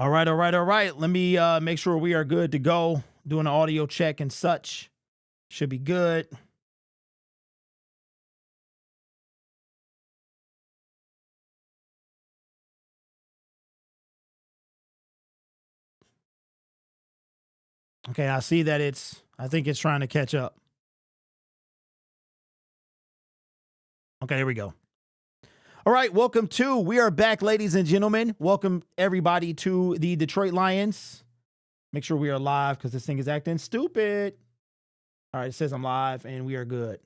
All right, all right, all right. Let me make sure we are good to go. Doing an audio check and such. Should be good. Okay, I see that I think it's trying to catch up. Okay, here we go. All right, we are back, ladies and gentlemen. Welcome everybody to the Detroit Lions. Make sure we are live because this thing is acting stupid. All right, it says I'm live and we are good.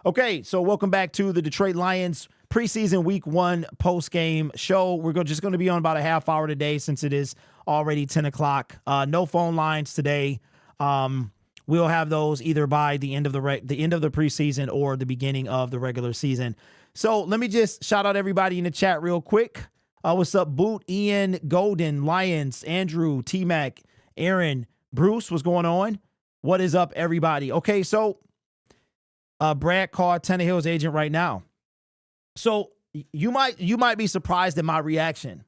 Okay, so welcome back to the Detroit Lions preseason week 1 post-game show. We're just going to be on about a half hour today since it is already 10 o'clock. No phone lines today. We'll have those either by the end of the end of the preseason or the beginning of the regular season. So let me just shout out everybody in the chat real quick. What's up, Boot, Ian, Golden, Lions, Andrew, T-Mac, Aaron, Bruce, what's going on? What is up, everybody? Okay, so Brad called Tannehill's agent right now. So you might be surprised at my reaction.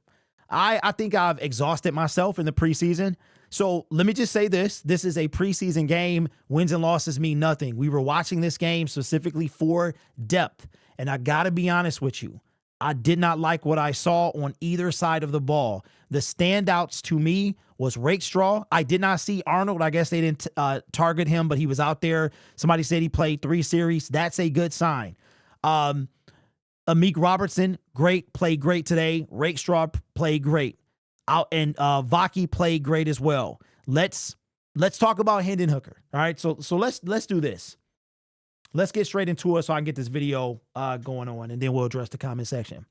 I think I've exhausted myself in the preseason. So let me just say this. This is a preseason game. Wins and losses mean nothing. We were watching this game specifically for depth. And I got to be honest with you. I did not like what I saw on either side of the ball. The standouts to me was Rakestraw. I did not see Arnold. I guess they didn't target him, but he was out there. Somebody said he played 3 series. That's a good sign. Amik Robertson, played great today. Rakestraw played great. And Vaki played great as well. Let's talk about Hendon Hooker. All right, so let's do this. Let's get straight into it so I can get this video going on, and then we'll address the comment section.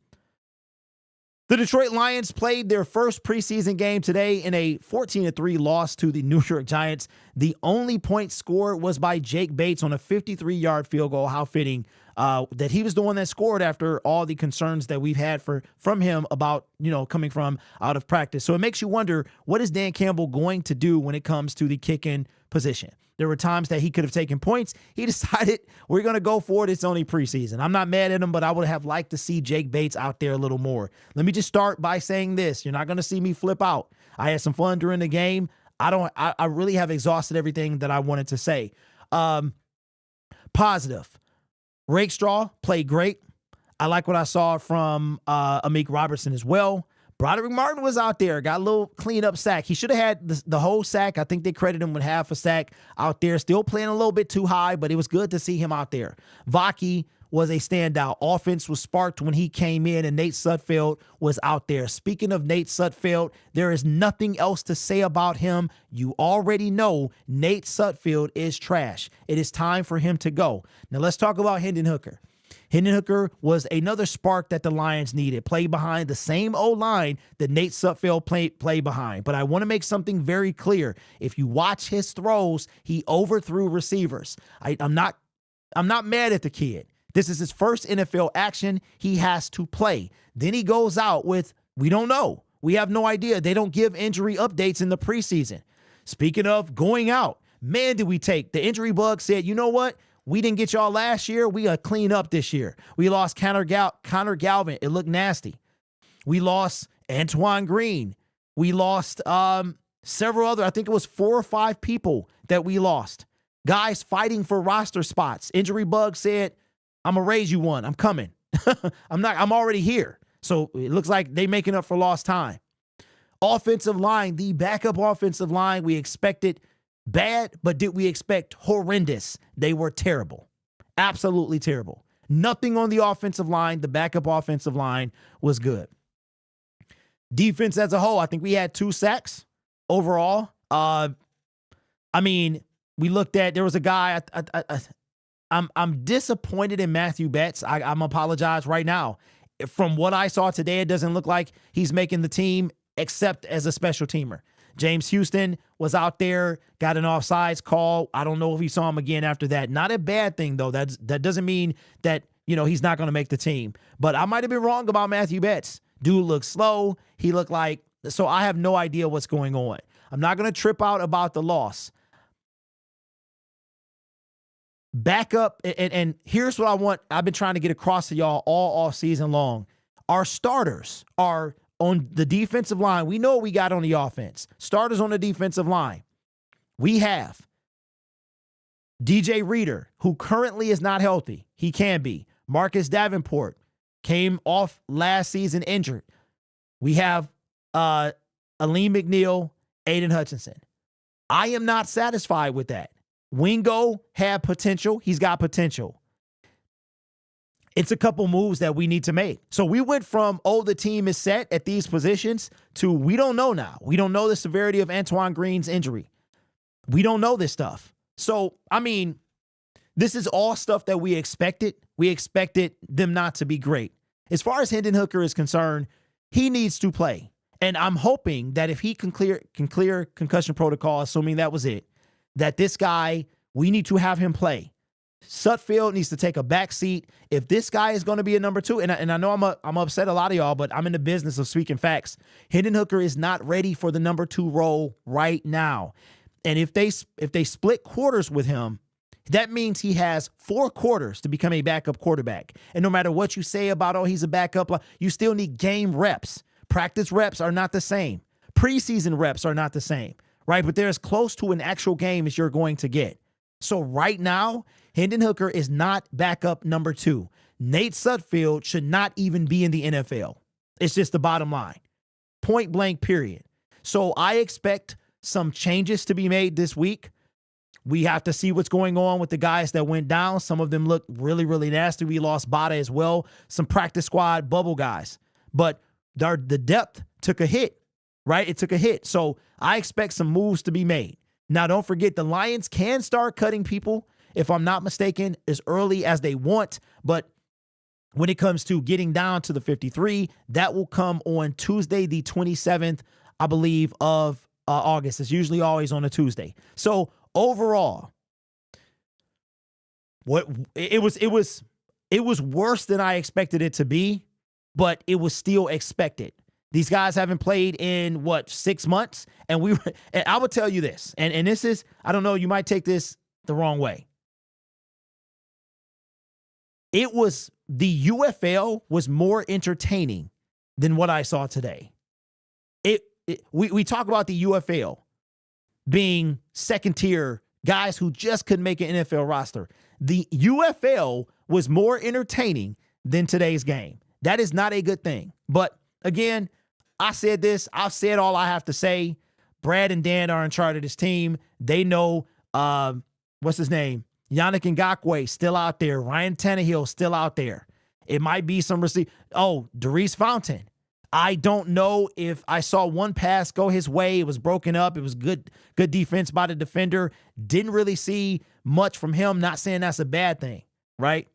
The Detroit Lions played their first preseason game today in a 14-3 loss to the New York Giants. The only point scored was by Jake Bates on a 53-yard field goal. How fitting that he was the one that scored after all the concerns that we've had from him about, coming from out of practice. So it makes you wonder, what is Dan Campbell going to do when it comes to the kicking position? There were times that he could have taken points. He decided we're going to go for it. It's only preseason. I'm not mad at him, but I would have liked to see Jake Bates out there a little more. Let me just start by saying this. You're not going to see me flip out. I had some fun during the game. I really have exhausted everything that I wanted to say. Positive. Rakestraw played great. I like what I saw from Amik Robertson as well. Broderick Martin was out there, got a little clean-up sack. He should have had the whole sack. I think they credit him with half a sack out there. Still playing a little bit too high, but it was good to see him out there. Vaki was a standout. Offense was sparked when he came in, and Nate Sudfeld was out there. Speaking of Nate Sudfeld, there is nothing else to say about him. You already know Nate Sudfeld is trash. It is time for him to go. Now let's talk about Hendon Hooker. Hendon Hooker was another spark that the Lions needed. Played behind the same O-line that Nate Sudfeld played behind. But I want to make something very clear. If you watch his throws, he overthrew receivers. I'm not mad at the kid. This is his first NFL action. He has to play. Then he goes out with, we don't know. We have no idea. They don't give injury updates in the preseason. Speaking of going out, man, did we take. The injury bug said, you know what? We didn't get y'all last year. We got to clean up this year. We lost Connor Galvin. It looked nasty. We lost Antoine Green. We lost several other, I think it was 4 or 5 people that we lost. Guys fighting for roster spots. Injury bug said, I'm going to raise you one. I'm coming. I'm already here. So it looks like they making up for lost time. Offensive line, the backup offensive line, we expected bad, but did we expect horrendous? They were terrible. Absolutely terrible. Nothing on the offensive line. The backup offensive line was good. Defense as a whole, I think we had 2 sacks overall. We looked at, there was a guy, I'm disappointed in Matthew Betts. I'm apologize right now. From what I saw today, it doesn't look like he's making the team except as a special teamer. James Houston was out there, got an offsides call. I don't know if he saw him again after that. Not a bad thing, though. That doesn't mean that, he's not going to make the team. But I might have been wrong about Matthew Betts. Dude looked slow. He looked like, so I have no idea what's going on. I'm not going to trip out about the loss. Back up, and here's what I've been trying to get across to y'all all season long. Our starters are on the defensive line, we know what we got on the offense. Starters on the defensive line. We have DJ Reader, who currently is not healthy. He can be. Marcus Davenport came off last season injured. We have Aleem McNeil, Aiden Hutchinson. I am not satisfied with that. Wingo had potential. He's got potential. It's a couple moves that we need to make. So we went from, the team is set at these positions to we don't know now. We don't know the severity of Antoine Green's injury. We don't know this stuff. So, I mean, this is all stuff that we expected. We expected them not to be great. As far as Hendon Hooker is concerned, he needs to play. And I'm hoping that if he can clear concussion protocol, assuming that was it, that this guy, we need to have him play. Sutfield needs to take a back seat. If this guy is going to be a number two, and I know I'm upset a lot of y'all, but I'm in the business of speaking facts. Hendon Hooker is not ready for the number two role right now. And if they split quarters with him, that means he has 4 quarters to become a backup quarterback. And no matter what you say about, he's a backup, you still need game reps. Practice reps are not the same. Preseason reps are not the same, right? But they're as close to an actual game as you're going to get. So right now, Hendon Hooker is not backup number 2. Nate Sutfield should not even be in the NFL. It's just the bottom line. Point blank, period. So I expect some changes to be made this week. We have to see what's going on with the guys that went down. Some of them look really, really nasty. We lost Bada as well. Some practice squad bubble guys. But the depth took a hit, right? It took a hit. So I expect some moves to be made. Now, don't forget, the Lions can start cutting people, if I'm not mistaken, as early as they want. But when it comes to getting down to the 53, that will come on Tuesday, the 27th, I believe, of August. It's usually always on a Tuesday. So overall, it was worse than I expected it to be, but it was still expected. These guys haven't played in 6 months, and I would tell you this, and this is, I don't know, you might take this the wrong way. The UFL was more entertaining than what I saw today. We talk about the UFL being second tier guys who just couldn't make an NFL roster. The UFL was more entertaining than today's game. That is not a good thing. But again, I said this. I've said all I have to say. Brad and Dan are in charge of this team. They know, what's his name? Yannick Ngakoue still out there. Ryan Tannehill still out there. It might be some receive. Darius Fountain. I don't know if I saw one pass go his way. It was broken up. It was good defense by the defender. Didn't really see much from him. Not saying that's a bad thing, right?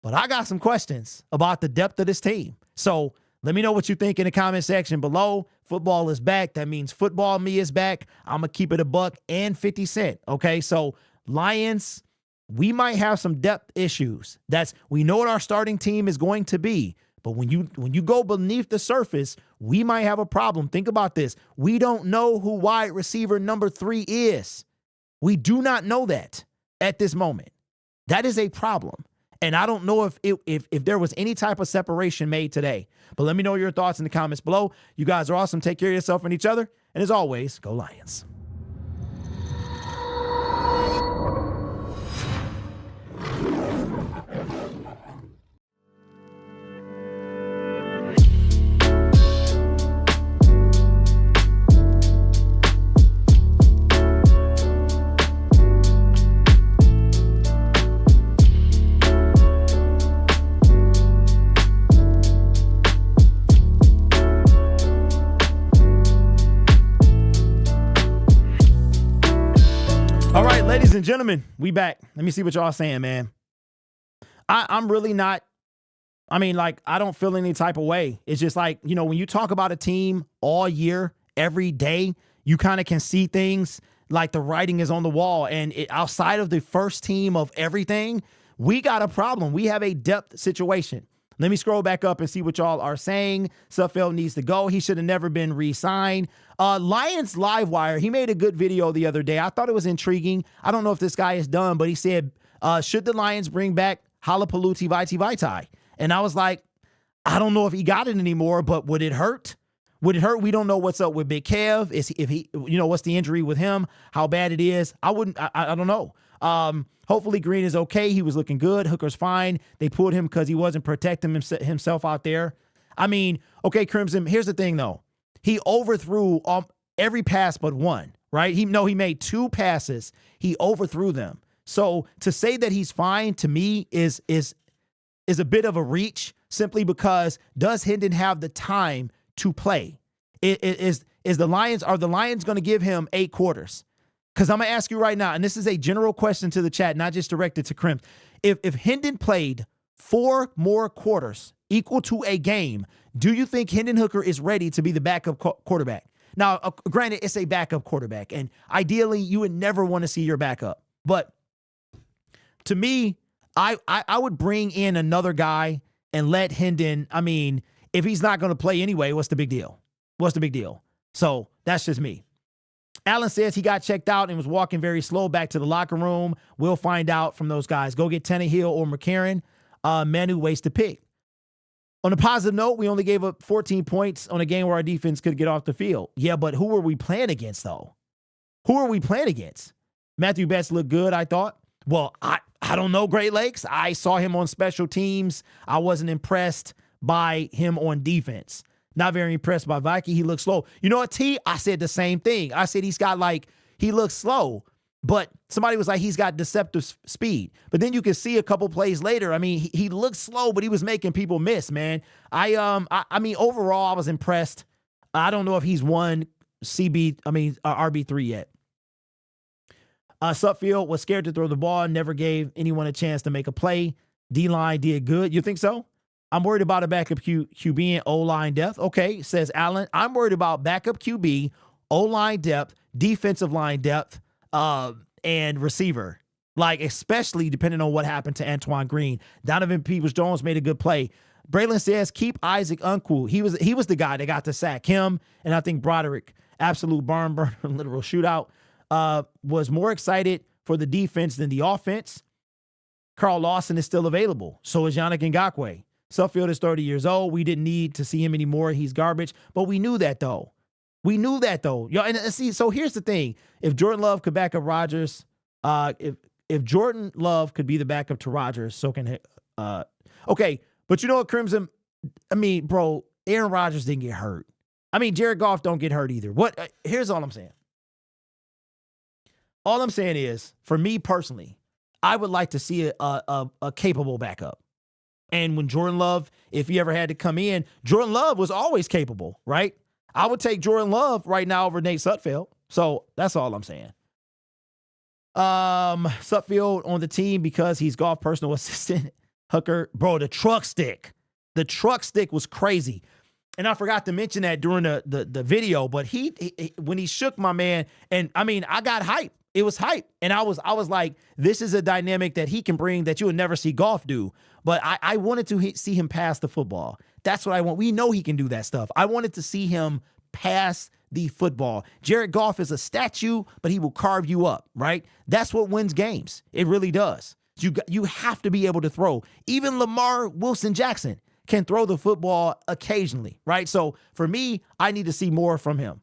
But I got some questions about the depth of this team. So let me know what you think in the comment section below. Football is back. That means football me is back. I'm going to keep it a buck and 50 cents. Okay, so Lions, we might have some depth issues. We know what our starting team is going to be. But when you go beneath the surface, we might have a problem. Think about this. We don't know who wide receiver number 3 is. We do not know that at this moment. That is a problem. And I don't know if there was any type of separation made today. But let me know your thoughts in the comments below. You guys are awesome. Take care of yourself and each other. And as always, go Lions. Ladies and gentlemen, we back. Let me see what y'all saying, man. I'm really not, I don't feel any type of way. It's just like, when you talk about a team all year, every day, you kind of can see things like the writing is on the wall. And outside of the first team of everything, we got a problem. We have a depth situation. Let me scroll back up and see what y'all are saying. Sutfield needs to go. He should have never been re-signed. Lions Livewire, he made a good video the other day. I thought it was intriguing. I don't know if this guy is done, but he said, should the Lions bring back Halapoulivaati Vaitai? And I was like, I don't know if he got it anymore, but would it hurt? Would it hurt? We don't know what's up with Big Kev. If he, what's the injury with him? How bad it is? I don't know. Hopefully Green is okay. He was looking good. Hooker's fine. They pulled him because he wasn't protecting himself out there. I mean, okay, Crimson, here's the thing though. He overthrew every pass but one, right? He made 2 passes. He overthrew them. So to say that he's fine to me is a bit of a reach, simply because does Hendon have the time to play? Are the Lions going to give him 8 quarters? Because I'm going to ask you right now, and this is a general question to the chat, not just directed to Crimp. If Hendon played 4 more quarters equal to a game, do you think Hendon Hooker is ready to be the backup quarterback? Now, granted, it's a backup quarterback, and ideally, you would never want to see your backup. But to me, I would bring in another guy and let Hendon, I mean, if he's not going to play anyway, what's the big deal? What's the big deal? So that's just me. Allen says he got checked out and was walking very slow back to the locker room. We'll find out from those guys. Go get Tannehill or McCarron. Manu wasted pick. On a positive note, we only gave up 14 points on a game where our defense could get off the field. Yeah, but who were we playing against, though? Who are we playing against? Matthew Betts looked good, I thought. Well, I don't know Great Lakes. I saw him on special teams. I wasn't impressed by him on defense. Not very impressed by Viking. He looked slow. You know what, T? I said the same thing. I said he looks slow, but somebody was like, he's got deceptive speed. But then you can see a couple plays later. I mean, he looked slow, but he was making people miss, man. I mean, overall, I was impressed. I don't know if he's won RB3 yet. Sutfield was scared to throw the ball, never gave anyone a chance to make a play. D-line did good. You think so? I'm worried about a backup QB and O-line depth. Okay, says Allen. I'm worried about backup QB, O-line depth, defensive line depth, and receiver. Like, especially depending on what happened to Antoine Green. Donovan Peoples-Jones made a good play. Braylon says, keep Isaac Uncool. He was the guy that got to sack him. And I think Broderick, absolute barn burner, literal shootout, was more excited for the defense than the offense. Carl Lawson is still available. So is Yannick Ngakoue. Suffield is 30 years old. We didn't need to see him anymore. He's garbage. But we knew that, though. Yo, and see, so here's the thing. If Jordan Love could back up Rodgers, if Jordan Love could be the backup to Rodgers, so can okay. But you know what, Crimson? I mean, bro, Aaron Rodgers didn't get hurt. I mean, Jared Goff don't get hurt either. Here's all I'm saying. All I'm saying is, for me personally, I would like to see a capable backup. And when Jordan Love, if he ever had to come in, Jordan Love was always capable, right? I would take Jordan Love right now over Nate Sutfield. So that's all I'm saying. Sutfield on the team because he's golf personal assistant. Hooker, bro, the truck stick was crazy. And I forgot to mention that during the video, but he when he shook my man, and I mean, I got hype. It was hype. And I was like, this is a dynamic that he can bring that you would never see Goff do. But I wanted to see him pass the football. That's what I want. We know he can do that stuff. I wanted to see him pass the football. Jared Goff is a statue, but he will carve you up, right? That's what wins games. It really does. You have to be able to throw. Even Lamar Wilson Jackson can throw the football occasionally, right? So for me, I need to see more from him.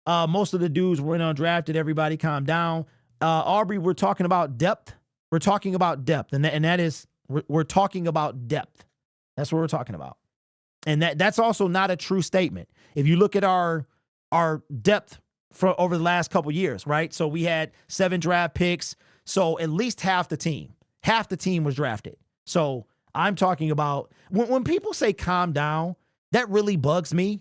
Most of the dudes were undrafted. Everybody calm down. Aubrey, we're talking about depth. We're talking about depth. And that is, we're talking about depth. That's what we're talking about. And that's also not a true statement. If you look at our depth for over the last couple years, right? So we had 7 draft picks. So at least half the team was drafted. So I'm talking about when people say calm down, that really bugs me.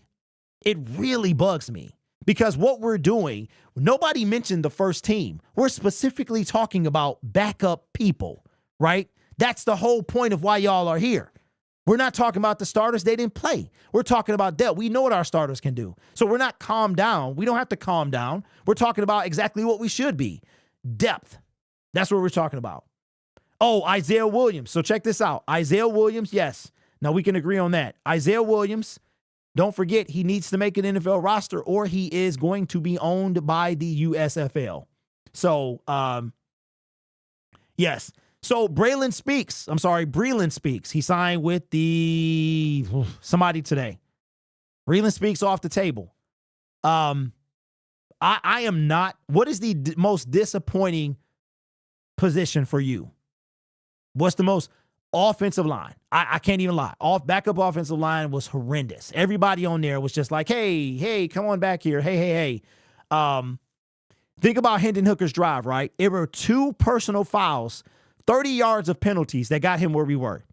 It really bugs me. Because what we're doing, nobody mentioned the first team. We're specifically talking about backup people, right? That's the whole point of why y'all are here. We're not talking about the starters. They didn't play. We're talking about depth. We know what our starters can do. So we're not calm down. We don't have to calm down. We're talking about exactly what we should be. Depth. That's what we're talking about. Oh, Isaiah Williams. So check this out. Isaiah Williams, yes. Now we can agree on that. Isaiah Williams, don't forget, he needs to make an NFL roster or he is going to be owned by the USFL. So, yes. So Breland Speaks. He signed with somebody today. Breland Speaks off the table. I am not. What is the most disappointing position for you? What's the most offensive line? I can't even lie. Backup offensive line was horrendous. Everybody on there was just like, hey, come on back here. Hey. Think about Hendon Hooker's drive, right? It were 2 personal fouls, 30 yards of penalties that got him where we were.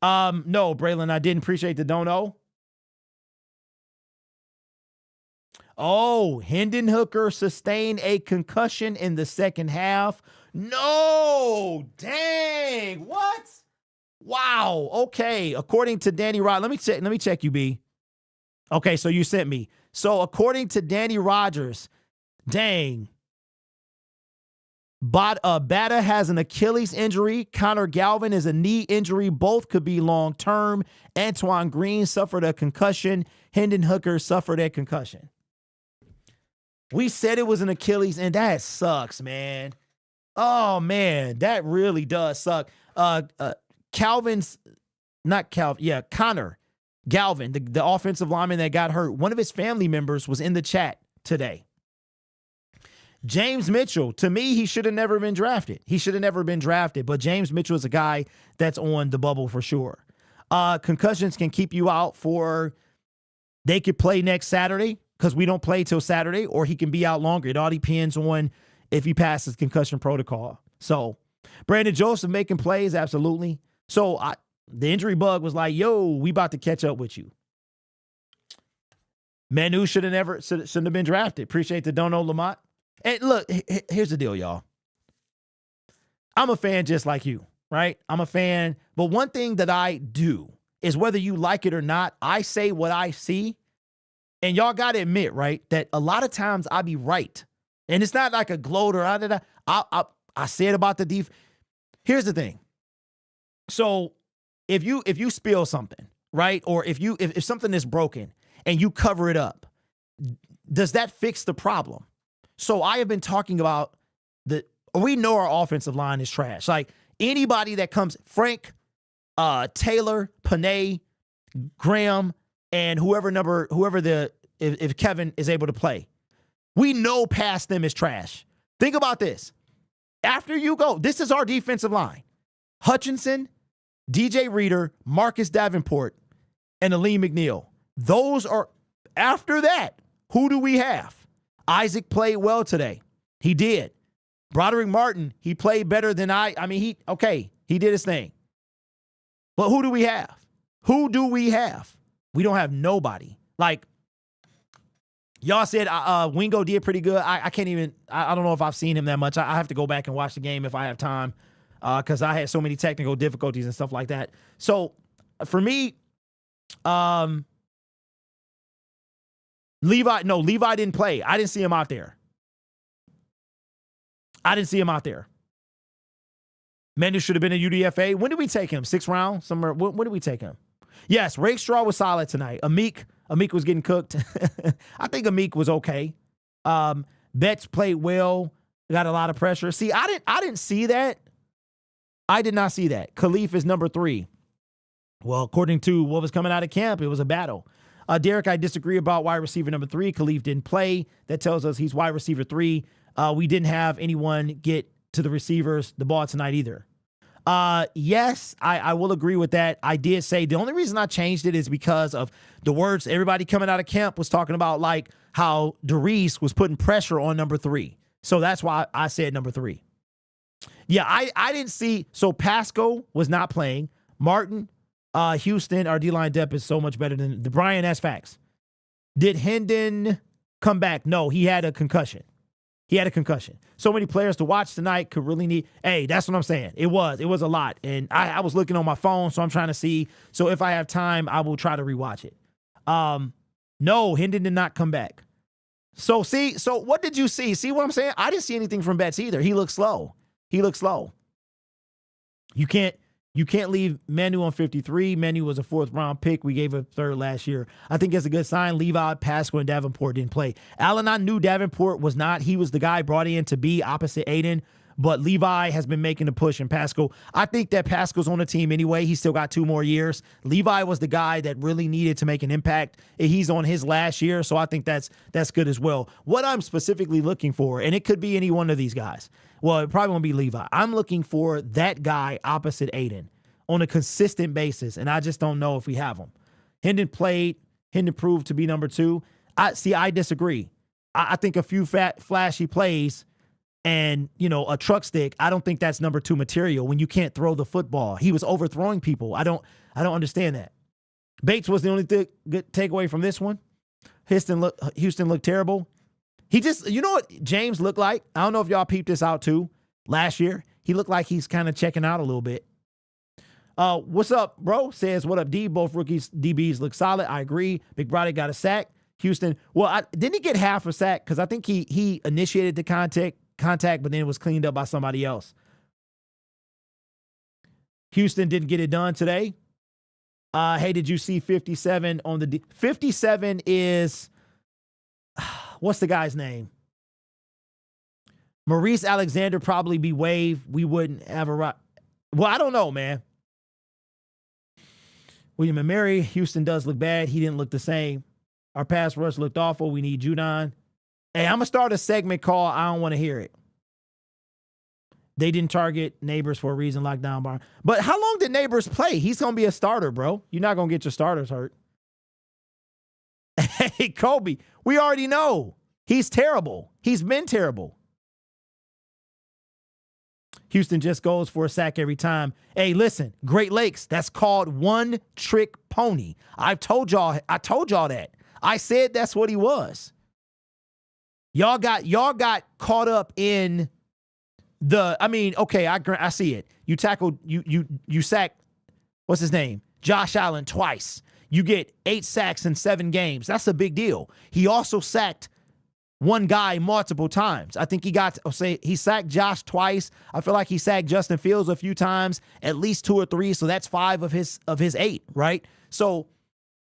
No, Braylon, I didn't appreciate the don't-know. Oh, Hendon Hooker sustained a concussion in the second half. No, dang, what? Wow, okay. According to Danny Rod, let me check you, B. Okay, so you sent me. So according to Danny Rogers, dang, Bata has an Achilles injury. Connor Galvin is a knee injury. Both could be long-term. Antoine Green suffered a concussion. Hendon Hooker suffered a concussion. We said it was an Achilles, and that sucks, man. Oh, man, that really does suck. Connor Galvin, the offensive lineman that got hurt, one of his family members was in the chat today. James Mitchell, to me, he should have never been drafted. But James Mitchell is a guy that's on the bubble for sure. Concussions can keep you out they could play next Saturday because we don't play till Saturday, or he can be out longer. It all depends on if he passes concussion protocol. So Brandon Joseph making plays, absolutely. So the injury bug was like, yo, we about to catch up with you. Manu shouldn't have been drafted. Appreciate the don't know Lamont. And look, here's the deal, y'all. I'm a fan just like you, right? I'm a fan. But one thing that I do is, whether you like it or not, I say what I see. And y'all got to admit, right, that a lot of times I be right. And it's not like a gloat or I said about the defense. Here's the thing. So if you spill something, right, or if something is broken and you cover it up, does that fix the problem? So I have been talking about we know our offensive line is trash. Like anybody that comes, Frank, Taylor, Panay, Graham, and if Kevin is able to play, we know past them is trash. Think about this. After you go, this is our defensive line. Hutchinson, DJ Reader, Marcus Davenport, and Aleem McNeil. Those are, after that, who do we have? Isaac played well today. He did. Broderick Martin, he played better than he did his thing. But who do we have? We don't have nobody. Like, y'all said Wingo did pretty good. I don't know if I've seen him that much. I have to go back and watch the game if I have time, because I had so many technical difficulties and stuff like that. So for me, Levi didn't play. I didn't see him out there. Manu should have been a UDFA. When did we take him? 6th round? Somewhere. When did we take him? Yes, Rakestraw was solid tonight. Amik was getting cooked. I think Amik was okay. Betts played well. Got a lot of pressure. See, I didn't see that. I did not see that. Khalif is number 3. Well, according to what was coming out of camp, it was a battle. Derek, I disagree about wide receiver number 3. Khalif didn't play. That tells us he's wide receiver 3. We didn't have anyone get to the receivers the ball tonight either. Yes, I will agree with that. I did say the only reason I changed it is because of the words everybody coming out of camp was talking about, like how Derice was putting pressure on number 3. So that's why I said number 3. Yeah, I didn't see. So Pasco was not playing. Martin, Houston, our D-line depth is so much better than Brian. That's facts. Did Hendon come back? No, he had a concussion. So many players to watch tonight could really need. Hey, that's what I'm saying. It was a lot. And I was looking on my phone, so I'm trying to see. So if I have time, I will try to rewatch it. No, Hendon did not come back. So what did you see? See what I'm saying? I didn't see anything from Betts either. He looked slow. You can't leave Manu on 53. Manu was a 4th round pick. We gave a 3rd last year. I think it's a good sign. Levi, Pasco, and Davenport didn't play. Allen, I knew Davenport was not. He was the guy brought in to be opposite Aiden. But Levi has been making the push, and Pascal, I think that Pascal's on the team anyway. He's still got 2 more years. Levi was the guy that really needed to make an impact. He's on his last year, so I think that's good as well. What I'm specifically looking for, and it could be any one of these guys. Well, it probably won't be Levi. I'm looking for that guy opposite Aiden on a consistent basis, and I just don't know if we have him. Hendon proved to be number 2. I disagree. I think a few flashy plays and, a truck stick, I don't think that's number 2 material when you can't throw the football. He was overthrowing people. I don't understand that. Bates was the only good takeaway from this one. Houston looked terrible. He just, you know what James looked like? I don't know if y'all peeped this out too. Last year, he looked like he's kind of checking out a little bit. What's up, bro? Says, what up, D? Both rookies, DBs look solid. I agree. Big Brother got a sack. Houston, well, didn't he get half a sack? Because I think he initiated the contact, but then it was cleaned up by somebody else. Houston didn't get it done today. Hey, did you see 57 on the 57 is, what's the guy's name? Maurice Alexander probably be waived. We wouldn't have a right. Well, I don't know, man. William and Mary, Houston does look bad. He didn't look the same. Our pass rush looked awful. We need Judon. Hey, I'm going to start a segment called I Don't Want to Hear It. They didn't target Neighbors for a reason, lockdown bar. But how long did Neighbors play? He's going to be a starter, bro. You're not going to get your starters hurt. Hey, Kobe, we already know. He's terrible. He's been terrible. Houston just goes for a sack every time. Hey, listen, Great Lakes, that's called one trick pony. I told y'all that. I said that's what he was. Y'all got caught up in okay, I see it. You tackled, you sacked, what's his name? Josh Allen twice. You get 8 sacks in 7 games. That's a big deal. He also sacked one guy multiple times. I think he sacked Josh twice. I feel like he sacked Justin Fields a few times, at least 2 or 3. So that's 5 of his 8, right? So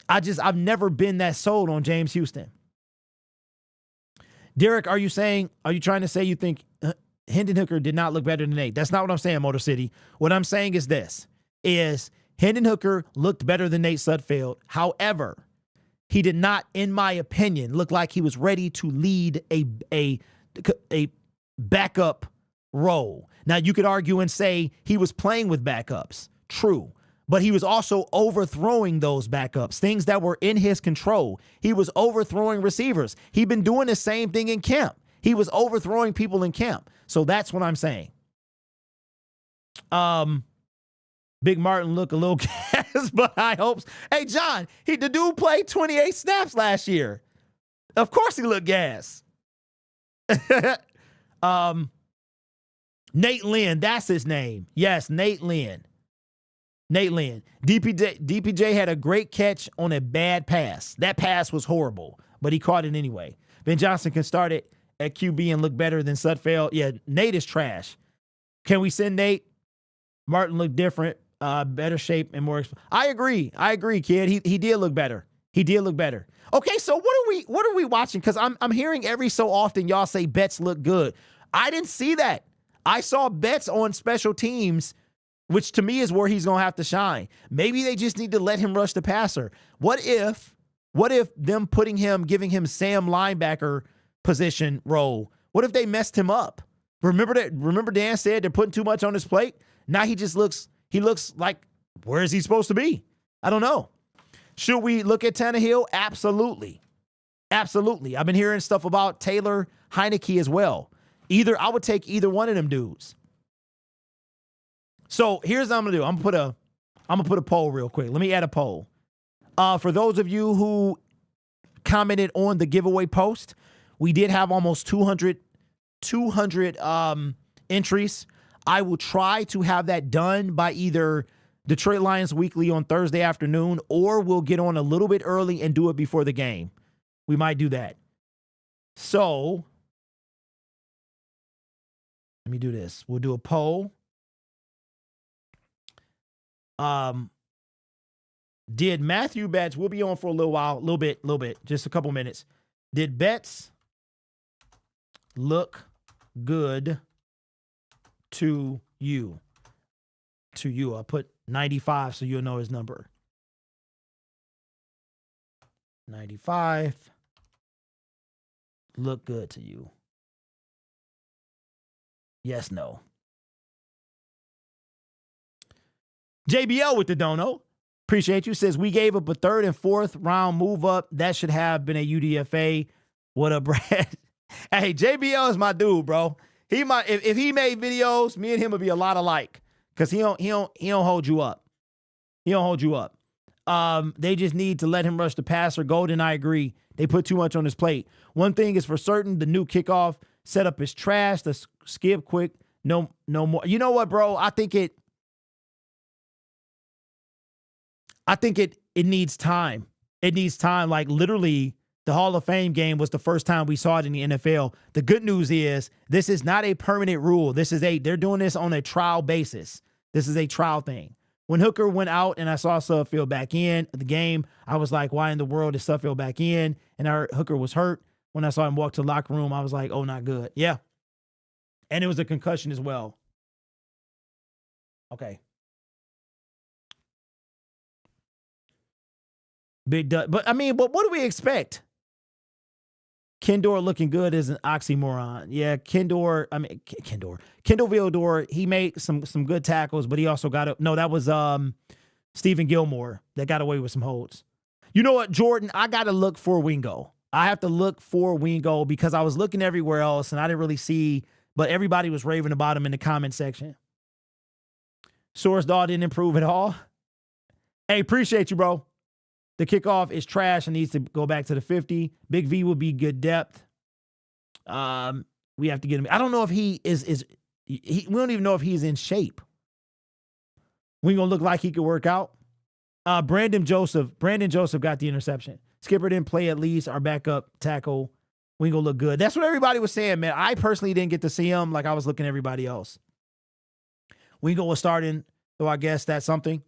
I've never been that sold on James Houston. Derek, are you trying to say you think Hendon Hooker did not look better than Nate? That's not what I'm saying, Motor City. What I'm saying is this, is Hendon Hooker looked better than Nate Sudfeld. However, he did not, in my opinion, look like he was ready to lead a backup role. Now, you could argue and say he was playing with backups. True. But he was also overthrowing those backups, things that were in his control. He was overthrowing receivers. He'd been doing the same thing in camp. He was overthrowing people in camp. So that's what I'm saying. Big Martin look a little gas, but I hope. Hey, John, the dude played 28 snaps last year. Of course he looked gas. Nate Lynn, that's his name. Yes, Nate Lynn. DPJ had a great catch on a bad pass. That pass was horrible, but he caught it anyway. Ben Johnson can start it at QB and look better than Sudfeld. Yeah, Nate is trash. Can we send Nate? Martin looked different, better shape and more. I agree, kid. He did look better. Okay, so what are we watching? Because I'm hearing every so often y'all say Betts look good. I didn't see that. I saw Betts on special teams, which to me is where he's going to have to shine. Maybe they just need to let him rush the passer. What if them giving him Sam linebacker position role, what if they messed him up? Remember Dan said they're putting too much on his plate? Now he looks like, where is he supposed to be? I don't know. Should we look at Tannehill? Absolutely. I've been hearing stuff about Taylor Heineke as well. I would take either one of them dudes. So here's what I'm gonna do. I'm gonna put a poll real quick. Let me add a poll. For those of you who commented on the giveaway post, we did have almost 200 entries. I will try to have that done by either Detroit Lions Weekly on Thursday afternoon, or we'll get on a little bit early and do it before the game. We might do that. So let me do this. We'll do a poll. Did Matthew Betts, we'll be on for a little bit, just a couple minutes. Did Betts look good to you. To you. I'll put 95 so you'll know his number. 95. Look good to you. Yes, no. JBL with the dono. Appreciate you. Says, we gave up a 3rd and 4th round move up. That should have been a UDFA. What up, Brad? Hey, JBL is my dude, bro. He might, if he made videos, me and him would be a lot alike. Because he don't hold you up. He don't hold you up. They just need to let him rush the passer. Golden, I agree. They put too much on his plate. One thing is for certain, the new kickoff setup is trash. The skip quick, no more. You know what, bro? I think it needs time. It needs time. Like literally, the Hall of Fame game was the first time we saw it in the NFL. The good news is this is not a permanent rule. They're doing this on a trial basis. This is a trial thing. When Hooker went out and I saw Sudfeld back in the game, I was like, why in the world is Sudfeld back in? And our Hooker was hurt. When I saw him walk to the locker room, I was like, oh, not good. Yeah. And it was a concussion as well. Okay. Big dud. But what do we expect? Kendall looking good is an oxymoron. Yeah, Kendall Vildor, he made some good tackles, but he also that was Stephen Gilmore that got away with some holds. You know what, Jordan? I got to look for Wingo. I have to look for Wingo because I was looking everywhere else and I didn't really see, but everybody was raving about him in the comment section. Source Dog didn't improve at all. Hey, appreciate you, bro. The kickoff is trash and needs to go back to the 50. Big V will be good depth. We have to get him. I don't know if he is we don't even know if he's in shape. We gonna look like he could work out. Brandon Joseph got the interception. Skipper didn't play at least. Our backup tackle. We gonna look good. That's what everybody was saying, man. I personally didn't get to see him like I was looking at everybody else. Wingo was starting, so I guess that's something.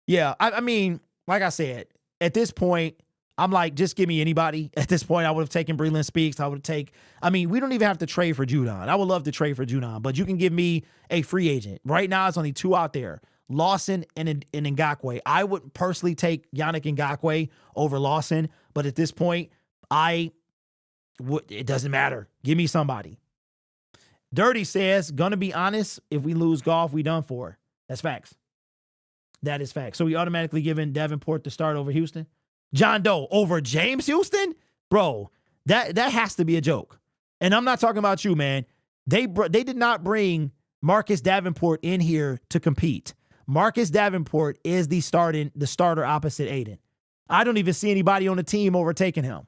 Yeah, I mean, like I said, at this point, I'm like, just give me anybody. At this point, I would have taken Breland Speaks. We don't even have to trade for Judon. I would love to trade for Judon, but you can give me a free agent. Right now, it's only 2 out there, Lawson and Ngakoue. I would personally take Yannick Ngakoue over Lawson, but at this point, it doesn't matter. Give me somebody. Dirty says, gonna be honest, if we lose golf, we done for. That's facts. That is fact. So we automatically giving Davenport the start over Houston. John Doe over James Houston? Bro, that has to be a joke. And I'm not talking about you, man. They did not bring Marcus Davenport in here to compete. Marcus Davenport is the starter opposite Aiden. I don't even see anybody on the team overtaking him.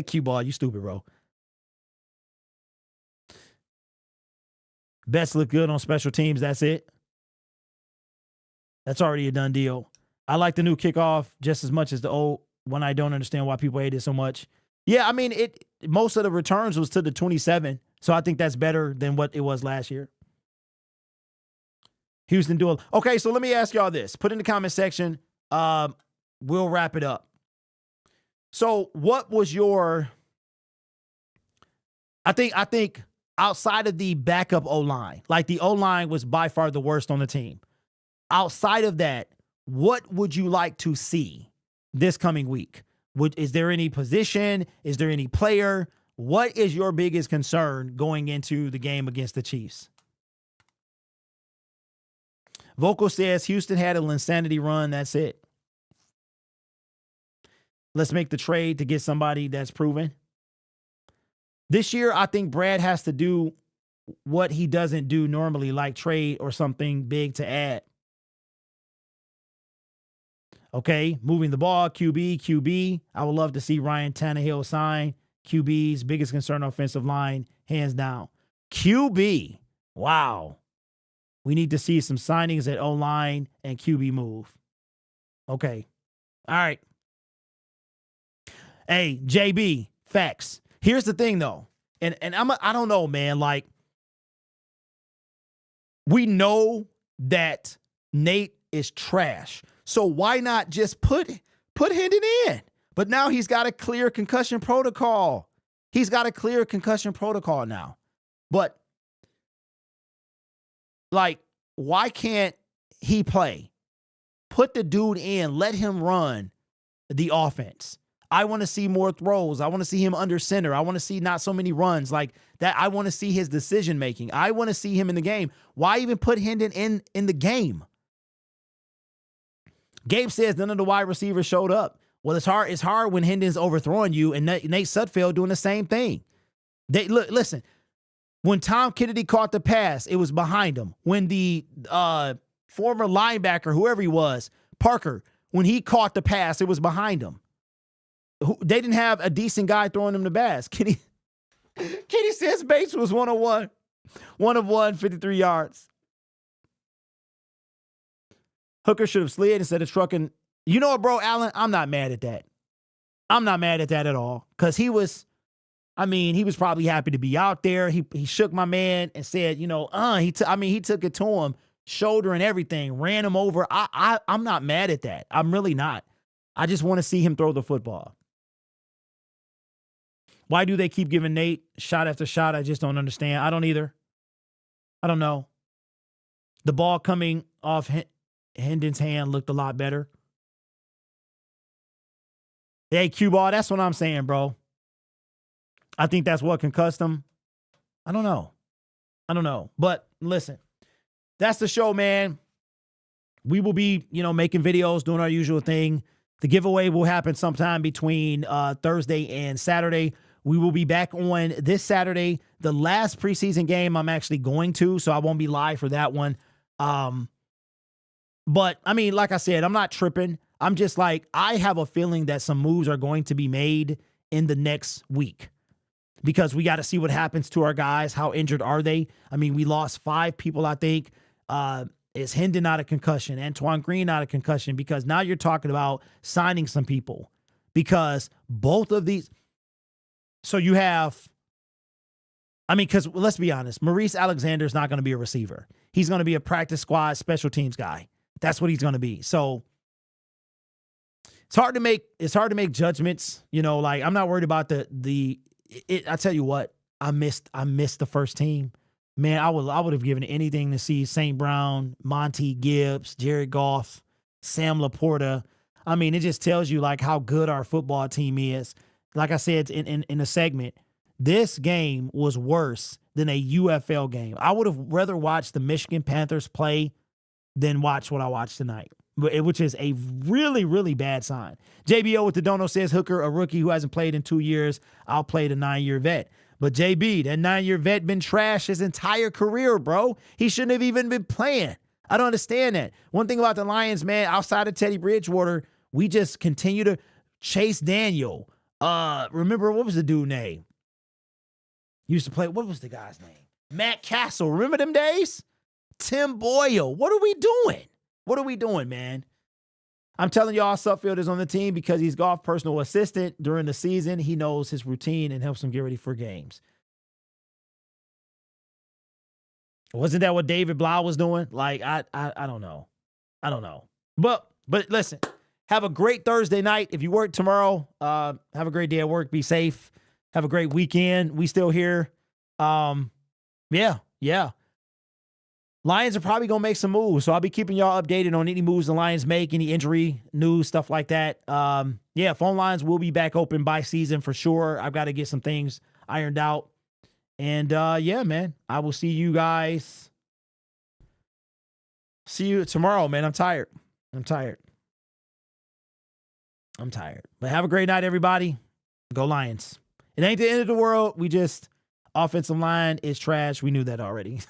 Q-ball, you stupid, bro. Best look good on special teams. That's it. That's already a done deal. I like the new kickoff just as much as the old one. I don't understand why people hate it so much. Yeah, I mean, most of the returns was to the 27, so I think that's better than what it was last year. Houston duel. Okay, so let me ask y'all this. Put in the comment section. We'll wrap it up. So what was your... I think outside of the backup O-line, like the O-line was by far the worst on the team. Outside of that, what would you like to see this coming week? Is there any position? Is there any player? What is your biggest concern going into the game against the Chiefs? Vocal says Houston had an insanity run. That's it. Let's make the trade to get somebody that's proven. This year, I think Brad has to do what he doesn't do normally, like trade or something big to add. Okay, moving the ball, QB. I would love to see Ryan Tannehill sign. QB's biggest concern, offensive line, hands down. QB, wow. We need to see some signings at O-line and QB move. Okay, all right. Hey, JB, facts. Here's the thing, though, and I don't know, man. Like, we know that Nate is trash, so why not just put Hendon in? But now he's got a clear concussion protocol. He's got a clear concussion protocol now. But, like, why can't he play? Put the dude in. Let him run the offense. I want to see more throws. I want to see him under center. I want to see not so many runs like that. I want to see his decision making. I want to see him in the game. Why even put Hendon in the game? Gabe says none of the wide receivers showed up. Well, it's hard when Hendon's overthrowing you and Nate Sudfeld doing the same thing. Listen, when Tom Kennedy caught the pass, it was behind him. When the former linebacker, whoever he was, Parker, when he caught the pass, it was behind him. They didn't have a decent guy throwing him the pass. Kenny says Bates was 1 of 1, 53 yards. Hooker should have slid instead of trucking. You know what, bro, Allen? I'm not mad at that. I'm not mad at that at all. Because he was probably happy to be out there. He shook my man and said, he took it to him, shoulder and everything, ran him over. I'm not mad at that. I'm really not. I just want to see him throw the football. Why do they keep giving Nate shot after shot? I just don't understand. I don't either. I don't know. The ball coming off Hendon's hand looked a lot better. Hey, Q-ball, that's what I'm saying, bro. I think that's what concussed him. I don't know. But listen, that's the show, man. We will be, making videos, doing our usual thing. The giveaway will happen sometime between Thursday and Saturday. We will be back on this Saturday. The last preseason game I'm actually going to, so I won't be live for that one. But, like I said, I'm not tripping. I'm just like, I have a feeling that some moves are going to be made in the next week because we got to see what happens to our guys. How injured are they? We lost 5 people, I think. Is Hendon out of concussion? Antoine Green out of concussion? Because now you're talking about signing some people because both of these. So you have, because let's be honest, Maurice Alexander is not going to be a receiver. He's going to be a practice squad special teams guy. That's what he's going to be. So it's hard to make judgments, I'm not worried about I tell you what, I missed the first team. Man, I would have given anything to see St. Brown, Monty Gibbs, Jared Goff, Sam Laporta. It just tells you how good our football team is. Like I said in a segment, this game was worse than a UFL game. I would have rather watched the Michigan Panthers play than watch what I watched tonight, which is a really, really bad sign. JBO with the dono says Hooker, a rookie who hasn't played in 2 years. I'll play the 9-year vet. But JB, that 9-year vet been trash his entire career, bro. He shouldn't have even been playing. I don't understand that. One thing about the Lions, man, outside of Teddy Bridgewater, we just continue to chase Daniel. Remember, what was the dude's name? Used to play, what was the guy's name? Matt Castle. Remember them days? Tim Boyle. What are we doing? What are we doing, man? I'm telling y'all, Suffield is on the team because he's Goff personal assistant during the season. He knows his routine and helps him get ready for games. Wasn't that what David Blau was doing? I don't know. I don't know. But listen, have a great Thursday night. If you work tomorrow, have a great day at work. Be safe. Have a great weekend. We still here. Yeah. Lions are probably going to make some moves, so I'll be keeping y'all updated on any moves the Lions make, any injury news, stuff like that. Phone lines will be back open by season for sure. I've got to get some things ironed out. And, man, I will see you guys. See you tomorrow, man. I'm tired. But have a great night, everybody. Go Lions. It ain't the end of the world. Offensive line is trash. We knew that already.